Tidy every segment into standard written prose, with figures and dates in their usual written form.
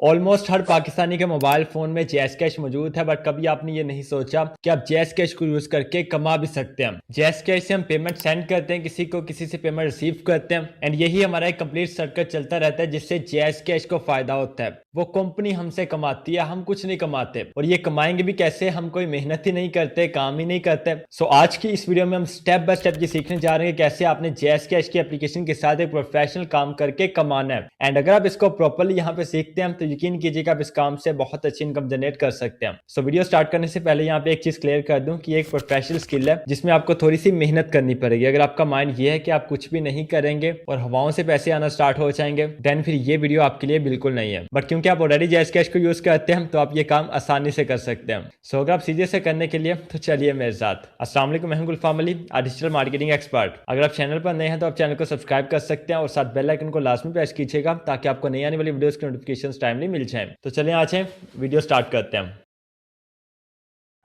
Almost हर पाकिस्तानी के mobile phone में जैस कैश मौजूद है, बट कभी आपने ये नहीं सोचा कि आप जैस कैश को यूज करके कमा भी सकते हैं। जैस कैश से हम पेमेंट सेंड करते हैं किसी को, किसी से पेमेंट रिसीव करते हैं, एंड यही हमारा एक कंप्लीट सर्कल चलता रहता है जिससे जैस कैश को फायदा होता है। वो कंपनी हमसे कमाती है, हम कुछ नहीं कमाते। और ये कमाएंगे भी कैसे? हम कोई मेहनत ही नहीं करते, काम ही नहीं करते। सो आज की इस वीडियो में हम स्टेप बाय स्टेप ये सीखने जा रहे हैं कैसे आपने जैस कैश की एप्लीकेशन के साथ एक प्रोफेशनल काम करके कमाना है। एंड अगर आप इसको प्रॉपर्ली यहाँ पे सीखते हैं तो यकीन कीजिएगा आप इस काम से बहुत अच्छी इनकम जनरेट कर सकते हैं। सो वीडियो स्टार्ट करने से पहले यहाँ पे एक चीज क्लियर कर दूं कि एक प्रोफेशनल स्किल है जिसमें आपको थोड़ी सी मेहनत करनी पड़ेगी। अगर आपका माइंड ये है कि आप कुछ भी नहीं करेंगे और हवाओं से पैसे आना स्टार्ट हो जाएंगे, देन फिर ये वीडियो आपके लिए बिल्कुल नहीं है। बट क्योंकि आप ऑलरेडी जैस कैश को यूज करते हैं तो आप ये काम आसानी से कर सकते हैं। सो अगर आप सीधे से करने के लिए तो चलिए मेरे साथ। अस्सलाम वालेकुम, मैं हूं गुलफाम अली, डिजिटल मार्केटिंग एक्सपर्ट। अगर आप चैनल पर नए हैं तो आप चैनल को सब्सक्राइब कर सकते हैं और साथ बेल आइकन को लाजमी प्रेस कीजिएगा ताकि आपको नई आने वाली वीडियोस की नोटिफिकेशन टाइमली मिल जाए। तो चलिए आज वीडियो स्टार्ट करते हैं।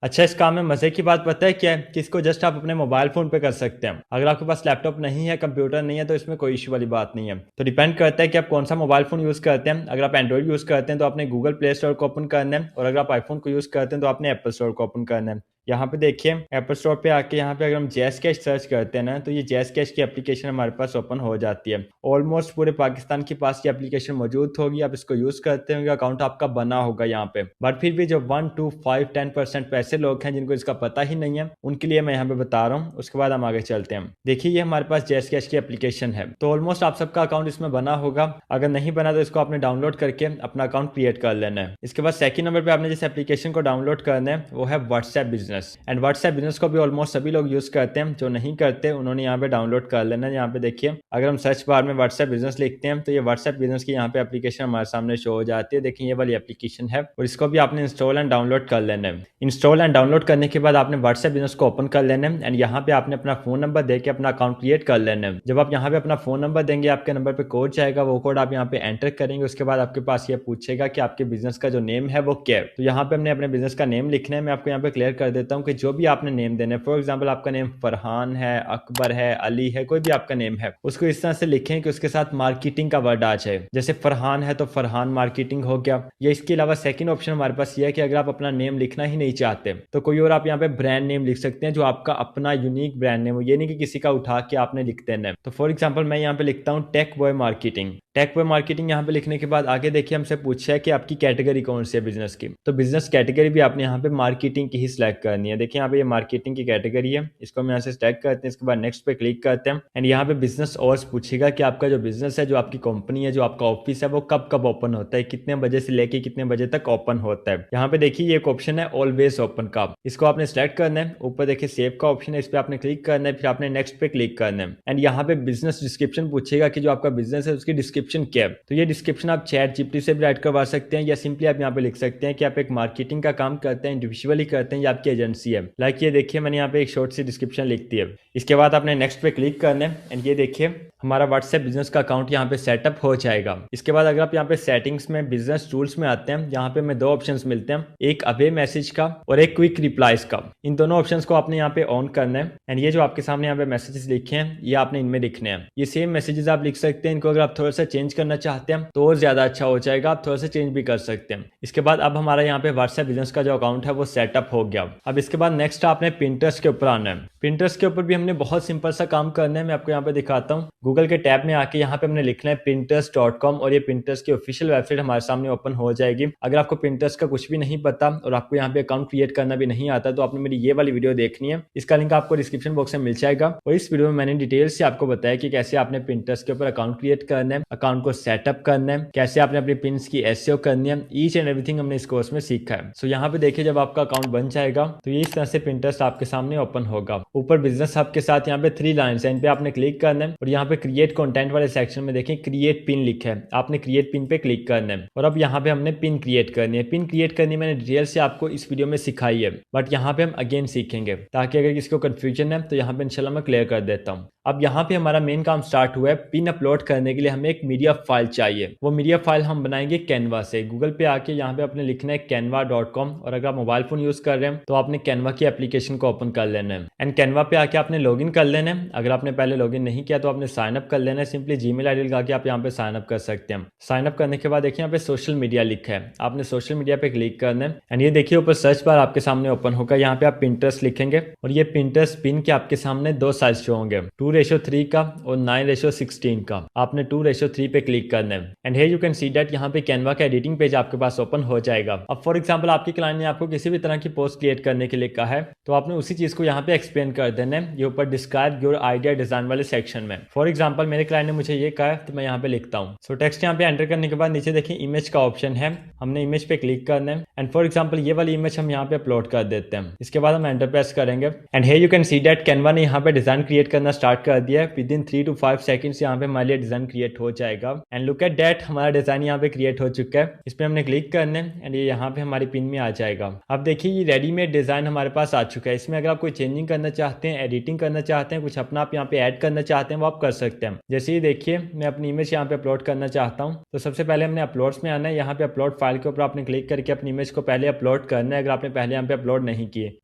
अच्छा, इस काम में मजे की बात पता है क्या है कि इसको जस्ट आप अपने मोबाइल फोन पे कर सकते हैं। अगर आपके पास लैपटॉप नहीं है, कंप्यूटर नहीं है, तो इसमें कोई इशू वाली बात नहीं है। तो डिपेंड करता है कि आप कौन सा मोबाइल फोन यूज करते हैं। अगर आप एंड्रॉइड यूज करते हैं तो आपने गूगल प्ले स्टोर को ओपन करना है, और अगर आप आईफोन को यूज करते हैं तो आपने एप्पल स्टोर को ओपन करना है। यहाँ पे देखिए एप्पल स्टोर पे आके यहाँ पे अगर हम जैस कैश सर्च करते हैं ना, तो ये जैस कैश की एप्लीकेशन हमारे पास ओपन हो जाती है। ऑलमोस्ट पूरे पाकिस्तान के पास ये एप्लीकेशन मौजूद होगी, आप इसको यूज करते होंगे, अकाउंट आपका बना होगा यहाँ पे। बट फिर भी जो 1 to 5 10% पैसे लोग हैं जिनको इसका पता ही नहीं है, उनके लिए मैं यहाँ पे बता रहा हूँ। उसके बाद हम आगे चलते हैं। देखिए ये हमारे पास जैस कैश की एप्लीकेशन है, तो ऑलमोस्ट आप सबका अकाउंट इसमें बना होगा। अगर नहीं बना तो इसको आपने डाउनलोड करके अपना अकाउंट क्रिएट कर लेना है। इसके बाद सेकंड नंबर पे आपने जिस एप्लीकेशन को डाउनलोड करना है वो है WhatsApp business. And WhatsApp business को भी ऑलमोस्ट सभी लोग यूज करते हैं। जो नहीं करते उन्होंने यहाँ पे डाउनलोड कर लेना है। यहाँ पे देखिए अगर हम सर्च बार में व्हाट्सएप बिजनेस लिखते हैं तो ये व्हाट्सएप बिजनेस की यहाँ पे एप्लीकेशन हमारे सामने शो हो जाती है। देखिए ये वाली एप्लीकेशन है और इसको भी आपने इंस्टॉल एंड डाउनलोड कर लेना है। इंस्टॉल एंड डाउनलोड करने के बाद आपने व्हाट्सएप बिजनेस को ओपन कर लेना है एंड यहाँ पे आपने अपना फोन नंबर देके अपना अकाउंट क्रिएट कर लेना है। जब आप यहाँ पे अपना फोन नंबर देंगे, आपके नंबर पे कोड जाएगा, वो कोड आप यहाँ पे एंटर करेंगे। उसके बाद आपके पास ये पूछेगा कि आपके बिजनेस का जो नेम है वो क्या है। तो यहाँ पे हमने अपने बिजनेस का नेम लिखना है। मैं आपको यहाँ पे क्लियर कर देता हूँ कि जो भी आपने नेम देना है, फॉर एग्जाम्पल आपका नेम फरहान है, अकबर है, अली है, कोई भी आपका नेम है, उसको इस तरह से लिखें कि उसके साथ मार्केटिंग का वर्ड आ जाए। जैसे फरहान है तो फरहान मार्केटिंग हो गया। या इसके अलावा सेकंड ऑप्शन हमारे पास ये है कि अगर आप अपना नेम लिखना ही नहीं चाहते तो कोई और आप यहाँ पे ब्रांड नेम लिख सकते हैं जो आपका अपना यूनिक ब्रांड नेम हो। ये नहीं कि किसी का उठा के आपने लिख देना है। तो फॉर एग्जाम्पल मैं यहाँ पे लिखता हूँ tech boy marketing. Tech boy marketing यहाँ पे लिखने के बाद आगे देखिए हमसे पूछा है कि आपकी कैटेगरी कौन सी है बिजनेस की। तो बिजनेस कैटेगरी भी आपने यहाँ पे मार्केटिंग की ही सिलेक्ट करनी है। देखिए यहाँ पे ये मार्केटिंग की कैटेगरी है, इसको हम यहाँ से सिलेक्ट करते हैं। इसके बाद नेक्स्ट पे क्लिक करते हैं एंड यहाँ पे बिजनेस आवर्स पूछेगा कि आपका जो बिजनेस है, जो आपकी कंपनी है, जो आपका ऑफिस है, वो कब कब ओपन होता है, कितने बजे से लेके कितने बजे तक ओपन होता है। यहाँ पे देखिए ये एक ऑप्शन है ऑलवेज ओपन का, इसको आपने सिलेक्ट करना है। ऊपर देखिए सेव का ऑप्शन है, इस पे आपने क्लिक करना है, फिर आपने नेक्स्ट पे क्लिक करना है एंड यहाँ पे बिजनेस डिस्क्रिप्शन पूछेगा कि जो आपका बिजनेस है उसकी डिस्क्रिप्शन क्या है। तो ये डिस्क्रिप्शन आप चैट जीपीटी से भी राइट करवा सकते हैं या सिंपली आप यहाँ पे लिख सकते हैं कि आप एक मार्केटिंग का काम करते हैं, इंडिविजुअली करते हैं या आपकी एजेंसी है। लाइक ये देखिए मैंने यहाँ पे एक शॉर्ट सी डिस्क्रिप्शन लिख दी है। इसके बाद आपने नेक्स्ट पे क्लिक करना है एंड ये देखिए हमारा व्हाट्सएप बिजनेस का अकाउंट यहाँ पे सेटअप हो जाएगा। इसके बाद अगर आप यहाँ पे सेटिंग्स में बिजनेस टूल्स में आते हैं, यहाँ पे हमें दो ऑप्शंस मिलते हैं, एक अवे मैसेज का और एक क्विक रिप्लाईज का। इन दोनों ऑप्शंस को आपने यहाँ पे ऑन करना है एंड ये जो आपके सामने यहाँ पे मैसेजेस लिखे हैं ये आपने इनमें लिखने हैं। ये सेम मैसेजेस आप लिख सकते हैं, इनको अगर आप थोड़ा सा चेंज करना चाहते हैं तो और ज्यादा अच्छा हो जाएगा, आप थोड़ा सा चेंज भी कर सकते हैं। इसके बाद अब हमारा यहाँ पे व्हाट्सएप बिजनेस का जो अकाउंट है वो सेटअप हो गया। अब इसके बाद नेक्स्ट आपने पिंटरेस्ट के ऊपर आना है। पिंटरेस्ट के ऊपर भी हमने बहुत सिंपल सा काम करना है। मैं आपको यहाँ पे दिखाता हूँ। गूगल के टैब में आके यहाँ पे हमने लिखना है pinterest.com और ये पिंटरेस्ट की ऑफिशियल वेबसाइट हमारे सामने ओपन हो जाएगी। अगर आपको पिंटरेस्ट का कुछ भी नहीं पता और आपको यहाँ पे अकाउंट क्रिएट करना भी नहीं आता तो आपने मेरी ये वाली वीडियो देखनी है, इसका लिंक आपको डिस्क्रिप्शन बॉक्स में मिल जाएगा। और इस वीडियो में मैंने डिटेल से आपको बताया कि कैसे आपने पिंटरेस्ट के ऊपर अकाउंट क्रिएट करना है, अकाउंट को सेटअप करना है, कैसे आपने अपनी पिन्स की एसईओ करनी है। ईच एंड एवरीथिंग हमने इस कोर्स में सीखा है। सो यहाँ पे देखिए जब आपका अकाउंट बन जाएगा तो ये इस तरह से पिंटरेस्ट आपके सामने ओपन होगा। ऊपर बिजनेस हब के साथ यहाँ पे 3 लाइन्स है, इन पे आपने क्लिक करना है और यहाँ पे क्रिएट कंटेंट वाले सेक्शन में देखें क्रिएट पिन लिखा है, आपने क्रिएट पिन पे क्लिक करना है। और अब यहाँ पे हमने पिन क्रिएट करनी है। पिन क्रिएट करनी मैंने डिटेल से आपको इस वीडियो में सिखाई है, बट यहाँ पे हम अगेन सीखेंगे ताकि अगर किसी को कंफ्यूजन है तो यहाँ पे इंशाल्लाह मैं क्लियर कर देता हूँ। अब यहाँ पे हमारा मेन काम स्टार्ट हुआ है। पिन अपलोड करने के लिए हमें एक मीडिया फाइल चाहिए। वो मीडिया फाइल हम बनाएंगे कैनवा से। गूगल पे आके यहाँ पे अपने लिखना है canva.com और अगर आप मोबाइल फोन यूज कर रहे हैं तो आपने कैनवा की एप्लीकेशन को ओपन कर लेना है एंड कैनवा पे आके आपने लॉगिन कर लेना है। अगर आपने पहले लॉगिन नहीं किया तो आपने साइन अप कर लेना है। सिंपली जीमेल आईडी लगा के आप यहाँ पे साइन अप कर सकते हैं। साइन अप करने के बाद देखिए यहाँ पे सोशल मीडिया लिखा है, आपने सोशल मीडिया पे क्लिक करना है एंड ये देखिए ऊपर सर्च बार आपके सामने ओपन होगा। यहाँ पे आप पिंटरेस्ट लिखेंगे और ये पिंटरेस्ट पिन के आपके सामने दो साइज शो होंगे, 2:3 का और 9:16 का। आपने 2:3 पे क्लिक करना है and here you can see that यहाँ पे कैनवा का एडिटिंग पेज आपके पास ओपन हो जाएगा। अब फॉर एग्जांपल आपके क्लाइंट ने आपको किसी भी तरह की पोस्ट क्रिएट करने के लिए कहा है तो आपने उसी चीज को यहाँ पे एक्सप्लेन कर देना है, ये ऊपर डिस्क्राइब योर आइडिया डिजाइन वाले सेक्शन में। फॉर एग्जांपल मेरे क्लाइंट ने मुझे ये कहा है तो मैं यहाँ पे लिखता हूँ। सो टेक्स्ट यहाँ पे एंटर करने के बाद नीचे देखिए इमेज का ऑप्शन है, हमने इमेज पे क्लिक करना है एंड फॉर एग्जांपल ये वाली इमेज हम यहाँ पे अपलोड कर देते हैं। इसके बाद हम एंटर प्रेस करेंगे and here you can see that Canva ने यहाँ पे डिजाइन क्रिएट करना स्टार्ट कर दिया है। विद इन 3 to 5 सेकंड्स यहाँ पे हमारे लिए डिजाइन क्रिएट हो जाएगा एंड लुक एट दैट हमारा डिजाइन यहाँ पे क्रिएट हो चुका है। इस पे हमने क्लिक करना है एंड ये यहाँ पे हमारी पिन में आ जाएगा। अब देखिए ये रेडीमेड डिजाइन हमारे पास आ चुका है। इसमें अगर आप कोई चेंजिंग करना चाहते हैं, एडिटिंग करना चाहते हैं, कुछ अपना आप यहाँ पे ऐड करना चाहते हैं वो आप कर सकते हैं। जैसे ही देखिए मैं अपनी इमेज यहाँ पे अपलोड करना चाहता हूँ तो सबसे पहले हमने अपलोड्स में आना है। यहाँ पे अपलोड फाइल के ऊपर आपने क्लिक करके अपनी इमेज को पहले अपलोड करना है अगर आपने पहले यहाँ पे अपलोड नहीं किए,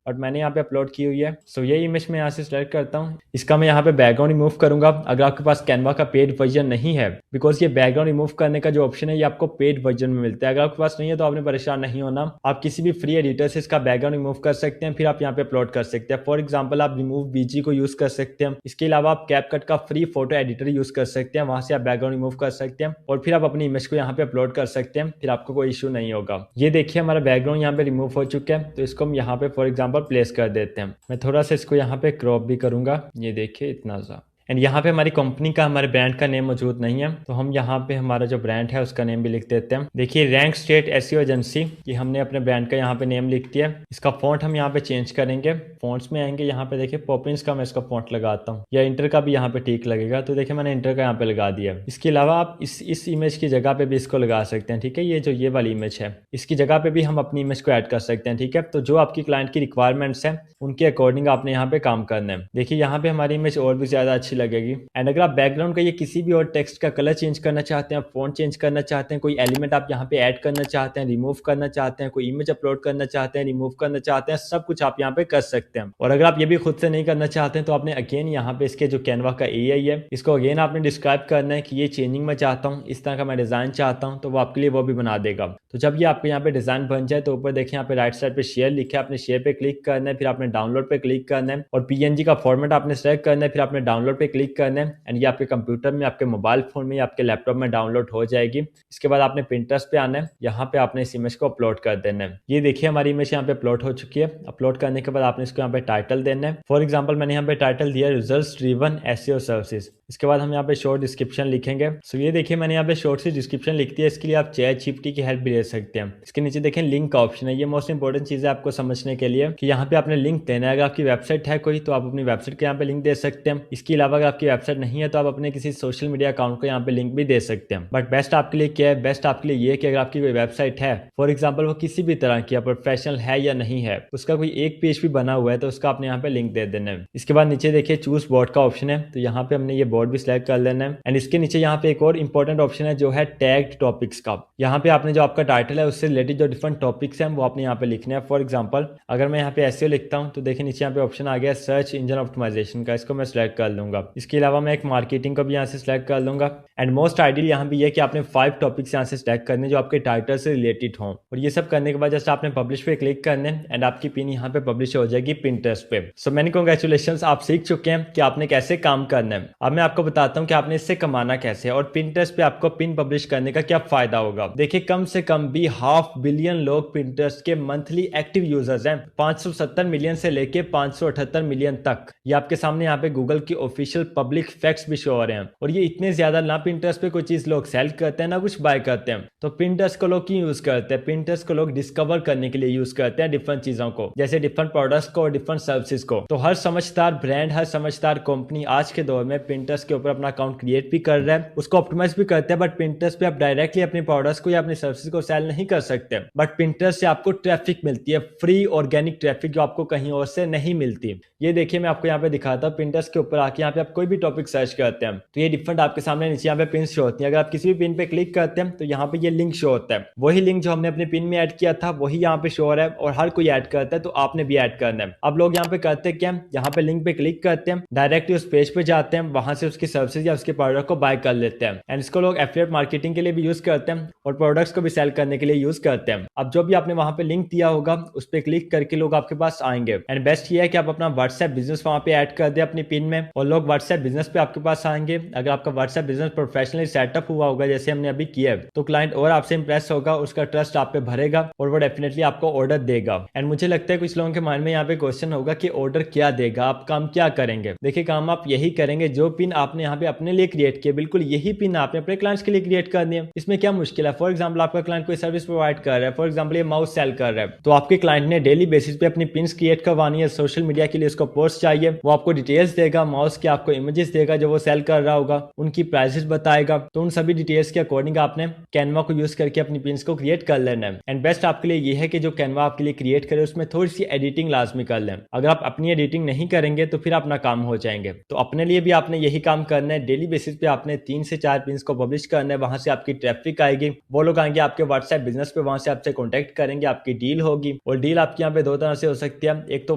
और मैंने यहाँ पे अपलोड की हुई है। सो ये इमेज मैं यहाँ से सिलेक्ट करता हूँ। इसका मैं यहाँ पे बैकग्राउंड रिमूव करूंगा। अगर आपके पास कैनवा का पेड वर्जन नहीं है, बिकॉज ये बैकग्राउंड रिमूव करने का जो ऑप्शन है ये आपको पेड वर्जन में मिलता है। अगर आपके पास नहीं है तो आपने परेशान नहीं होना, आप किसी भी फ्री एडिटर से इसका बैकग्राउंड रिमूव कर सकते हैं, फिर आप यहाँ पे अपलोड कर सकते हैं। फॉर एग्जाम्पल आप रिमूव बीजी को यूज कर सकते हैं। इसके अलावा आप कैपकट का फ्री फोटो एडिटर यूज कर सकते हैं, वहां से आप बैकग्राउंड रिमूव कर सकते हैं और फिर आप अपनी इमेज को यहाँ पे अपलोड कर सकते हैं, फिर आपको कोई इशू नहीं होगा। ये देखिए हमारा बैकग्राउंड यहाँ पे रिमूव हो चुका है तो इसको हम यहाँ पे फॉर एग्जाम्पल प्लेस कर देते हैं। मैं थोड़ा सा इसको यहाँ पे क्रॉप भी करूंगा, ये देखिए इतना सा। एंड यहाँ पे हमारी कंपनी का, हमारे ब्रांड का नेम मौजूद नहीं है तो हम यहाँ पे हमारा जो ब्रांड है उसका नेम भी लिख देते हैं। देखिए रैंक स्टेट एसईओ एजेंसी, ये हमने अपने ब्रांड का यहाँ पे नेम लिख दिया। इसका फॉन्ट हम यहाँ पे चेंज करेंगे। फॉन्ट्स में आएंगे, यहाँ पे देखिए पॉपिंस का मैं इसका फॉन्ट लगाता हूँ, या इंटर का भी यहाँ पे ठीक लगेगा तो देखिए मैंने इंटर का यहाँ पे लगा दिया। इसके अलावा आप इस इमेज की जगह पे भी इसको लगा सकते हैं, ठीक है। ये जो ये वाली इमेज है इसकी जगह पे भी हम अपनी इमेज को ऐड कर सकते हैं, ठीक है। तो जो आपकी क्लाइंट की रिक्वायरमेंट्स है उनके अकॉर्डिंग आपने यहाँ पे काम करना है। देखिए यहाँ पे हमारी इमेज और भी ज्यादा अच्छी लगेगी। एंड अगर आप बैकग्राउंड का ये किसी भी और टेक्स्ट का कलर चेंज करना चाहते हैं, फॉन्ट चेंज करना चाहते हैं, कोई एलिमेंट आप यहाँ पे ऐड करना चाहते हैं, रिमूव करना चाहते हैं, कोई इमेज अपलोड करना चाहते हैं, रिमूव करना चाहते हैं, सब कुछ आप यहाँ पे कर सकते हैं। और अगर आप ये भी खुद से नहीं करना चाहते हैं तो आपने अगेन यहाँ पे इसके जो कैनवा का एआई है इसको अगेन आपने डिस्क्राइब करना है कि ये चेंजिंग मैं चाहता हूँ, इस तरह का मैं डिजाइन चाहता हूँ, तो वो आपके लिए वो भी बना देगा। तो जब ये आपके यहाँ पे डिजाइन बन जाए तो ऊपर देखिए यहाँ पे राइट साइड पे शेयर लिखा है, आपने शेयर पे क्लिक करना है, फिर आपने डाउनलोड पे क्लिक करना है और पीएनजी का फॉर्मेट आपने सेलेक्ट करना है, फिर आपने डाउनलोड पे क्लिक करना है एंड ये आपके कंप्यूटर में, आपके मोबाइल फोन में या आपके लैपटॉप में डाउनलोड हो जाएगी। इसके बाद आपने पिंटरेस्ट पे आना है, यहाँ पे आपने इस इमेज को अपलोड कर देना है। ये देखिए हमारी इमेज यहाँ पे अपलोड हो चुकी है। अपलोड करने के बाद आपने इसको यहाँ पे टाइटल देना है। फॉर एग्जाम्पल मैंने यहाँ पे टाइटल दिया रिजल्ट्स ड्रिवन एसईओ सर्विसेज। इसके बाद हम यहाँ पे शॉर्ट डिस्क्रिप्शन लिखेंगे। सो ये देखिए मैंने यहाँ पे शॉर्ट सी डिस्क्रिप्शन लिख दी है। इसके लिए आप चैटजीपीटी की हेल्प भी ले सकते हैं। इसके नीचे देखें लिंक का ऑप्शन है। ये मोस्ट इंपोर्टेंट चीज है आपको समझने के लिए कि यहाँ पे आपने लिंक देना है। अगर आपकी वेबसाइट है कोई तो आप अपनी वेबसाइट के यहाँ पे लिंक दे सकते हैं। इसके अलावा अगर आपकी वेबसाइट नहीं है तो आप अपने किसी सोशल मीडिया अकाउंट को यहाँ पे लिंक भी दे सकते हैं। बट बेस्ट आपके लिए क्या है? बेस्ट आपके लिए ये कि अगर आपकी कोई वेबसाइट है, फॉर एग्जाम्पल वो किसी भी तरह की प्रोफेशनल है या नहीं है, उसका कोई एक पेज भी बना हुआ है तो उसका आपने यहाँ पे लिंक दे देना है। इसके बाद नीचे देखिए चूज बोर्ड का ऑप्शन है, तो यहाँ पे हमने ये बोर्ड भी सिलेक्ट कर लेना है। एंड इसके नीचे यहाँ पे एक और इंपॉर्टेंट ऑप्शन है जो है टैग्ड टॉपिक्स का। यहाँ पे आपने जो आपका टाइटल है उससे रिलेटेड जो डिफरेंट टॉपिक्स हैं वो आपने यहाँ पे लिखने हैं। फॉर एग्जाम्पल अगर मैं यहाँ पे एसईओ लिखता हूँ तो देखिए नीचे यहाँ पे ऑप्शन आ गया सर्च इंजन ऑप्टिमाइजेशन का, इसको मैं सिलेक्ट कर लूंगा। इसके अलावा मैं एक मार्केटिंग को भी यहाँ से सिलेक्ट कर लूंगा। एंड मोस्ट आइडियल यहाँ पे ये कि आपने 5 टॉपिक्स यहाँ से सिलेक्ट करने जो आपके टाइटल से रिलेटेड हों, और ये सब करने के बाद जस्ट आपने पब्लिश पे क्लिक करने एंड आपकी पिन यहाँ पे पब्लिश हो जाएगी पिंटरेस्ट पे। सो मैनी कांग्रेचुलेशंस, आप सीख चुके हैं कि आपने कैसे काम करना है। अब मैं आपको बताता हूँ कि आपने इससे कमाना कैसे और पिंटरेस्ट पे आपको पिन पब्लिश करने का क्या फायदा होगा। देखिए कम से कम भी 500 मिलियन लोग पिंटरेस्ट के मंथली एक्टिव यूजर्स हैं, 570 मिलियन से लेके 578 मिलियन तक। ये आपके सामने यहाँ पे गूगल की ऑफिशियल पब्लिक फैक्ट्स भी शो हो रहे हैं। और ये इतने ज्यादा ना पिंटरेस्ट पे कोई चीज लोग सेल करते हैं ना कुछ बाय करते हैं। तो पिंटरेस्ट को लोग क्यों यूज करते हैं? पिंटरेस्ट को लोग डिस्कवर करने के लिए यूज करते हैं डिफरेंट चीजों को, जैसे डिफरेंट प्रोडक्ट्स को और डिफरेंट सर्विसेज को। तो हर समझदार ब्रांड, हर समझदार कंपनी आज के दौर में पिंटरेस्ट पिंटरेस्ट के ऊपर अपना अकाउंट क्रिएट भी कर रहा है, उसको ऑप्टिमाइज भी करते हैं, बट पिंटरेस्ट पे आप डायरेक्टली अपने प्रोडक्ट्स को या अपने सर्विसेज को सेल नहीं कर सकते। बट पिंटरेस्ट से आपको ट्रैफिक मिलती है, फ्री ऑर्गेनिक ट्रैफिक, जो आपको कहीं और से नहीं मिलती। ये देखिए मैं आपको यहाँ पे दिखाता हूँ। पिंटरेस्ट के ऊपर आके यहाँ पे आप कोई भी टॉपिक सर्च करते हैं तो ये डिफरेंट आपके सामने नीचे यहाँ पे पिन शो होती है। अगर आप किसी भी पिन पे क्लिक करते हैं तो यहाँ पे ये लिंक शो होता है, वही लिंक जो हमने अपने पिन में ऐड किया था वही यहाँ पे शो हो रहा है, और हर कोई ऐड करता है तो आपने भी ऐड करना है। अब लोग यहाँ पे करते क्या, यहाँ पे लिंक पे क्लिक करते हैं, डायरेक्टली उस पेज पे जाते हैं, वहां से उसकी सर्विसेज या उसके प्रोडक्ट को बाय कर लेते हैं। एंड इसको लोग एफिलिएट मार्केटिंग के लिए भी यूज करते हैं और प्रोडक्ट्स को भी सेल करने के लिए यूज करते हैं। अब जो भी आपने वहां पे लिंक दिया होगा उस पर क्लिक करके लोग आपके पास आएंगे। एंड बेस्ट ये है कि आप अपना व्हाट्सएप बिजनेस वहां पे ऐड कर दे अपनी पिन में, और लोग व्हाट्सएप बिजनेस पे आपके पास आएंगे। अगर आपका व्हाट्सएप बिजनेस प्रोफेशनली सेटअप हुआ होगा जैसे हमने अभी किया है, तो क्लाइंट और आपसे इंप्रेस होगा, उसका ट्रस्ट आप पे भरेगा और वो डेफिनेटली आपको ऑर्डर देगा। एंड मुझे लगता है कुछ लोगों के माइंड में यहाँ पे क्वेश्चन होगा कि ऑर्डर क्या देगा, आप काम क्या करेंगे। देखिए काम आप यही करेंगे जो पिन आपने यहाँ पे अपने लिए क्रिएट किया, बिल्कुल यही पिन आपने अपने क्लाइंट्स के लिए क्रिएट करनी है। इसमें क्या मुश्किल है। फॉर एग्जाम्पल आपका क्लाइंट कोई सर्विस प्रोवाइड कर रहा है, फॉर एग्जाम्पल ये माउस सेल कर रहा है, तो आपके क्लाइंट ने डेली बेसिस पे अपनी पिन्स क्रिएट करवानी है, सोशल मीडिया के लिए उसको पोस्ट चाहिए, वो आपको डिटेल्स देगा, माउस के आपको इमेजेस देगा जो वो सेल कर रहा होगा, उनकी प्राइसेस बताएगा। तो उन सभी डिटेल्स के अकॉर्डिंग आपने कैनवा को यूज करके अपनी पिन्स को क्रिएट कर लेना है। एंड बेस्ट आपके लिए ये है कि जो कैनवा आपके लिए क्रिएट करे उसमें थोड़ी सी एडिटिंग लाजमी कर लें। अगर आप अपनी एडिटिंग नहीं करेंगे तो फिर अपना काम हो जाएंगे। तो अपने लिए भी आपने यही काम करना है, डेली बेसिस पे आपने 3 से 4 पिन्स को पब्लिश करना है, वहां से आपकी ट्रैफिक आएगी, वो लोग आएंगे आपके व्हाट्सएप बिजनेस पे, वहां से आपसे कॉन्टेक्ट करेंगे, आपकी डील होगी। और डील आपके यहाँ पे दो तरह से हो सकती है। एक तो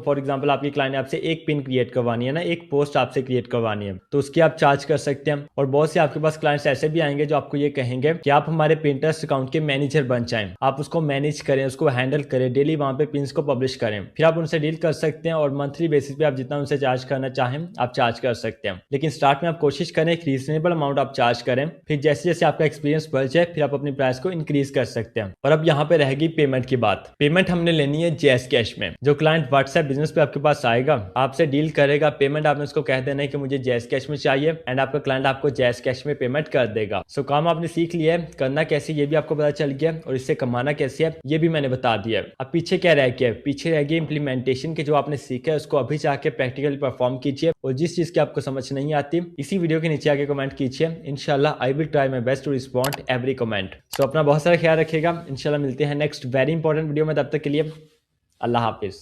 फॉर एग्जाम्पल आपकी क्लाइंट ने आपसे एक पिन क्रिएट करवानी है ना, एक पोस्ट आपसे क्रिएट करवानी है, तो उसकी आप चार्ज कर सकते हैं। और बहुत से आपके पास क्लाइंट्स ऐसे भी आएंगे जो आपको ये कहेंगे कि आप हमारे पिंटरेस्ट अकाउंट के मैनेजर बन जाएं, आप उसको मैनेज करें, उसको हैंडल करें, डेली वहां पे पिन्स को पब्लिश करें। फिर आप उनसे डील कर सकते हैं और मंथली बेसिस पे आप जितना उनसे चार्ज करना चाहें आप चार्ज कर सकते हैं। लेकिन स्टार्ट में आप कोशिश करें एक रीजनेबल अमाउंट आप चार्ज करें, फिर जैसे जैसे आपका एक्सपीरियंस बढ़ जाए फिर आप अपनी प्राइस को इंक्रीज कर सकते हैं। और अब यहाँ पे रहेगी पेमेंट की बात। पेमेंट हमने लेनी है जैस कैश में। जो क्लाइंट व्हाट्सएप बिजनेस पे आपके पास आएगा, आपसे डील करेगा, पेमेंट आपने उसको कह देना है कि मुझे जैस कैश में चाहिए, एंड आपका क्लाइंट आपको जैस कैश में पेमेंट कर देगा। सो काम आपने सीख लिया है, करना कैसे ये भी आपको पता चल गया, और इससे कमाना कैसे है ये भी मैंने बता दिया। अब पीछे क्या रह गया, पीछे रह गया इंप्लीमेंटेशन के। जो आपने सीखा है उसको अभी जाके प्रैक्टिकली परफॉर्म कीजिए, और जिस चीज की आपको समझ नहीं आती इसी वीडियो के नीचे आके कमेंट कीजिए। इंशाल्लाह I will try my best to respond every comment. So अपना बहुत सारा ख्याल रखिएगा। इंशाल्लाह मिलते हैं नेक्स्ट वेरी इंपॉर्टेंट वीडियो में, तब तक के लिए अल्लाह हाफिज।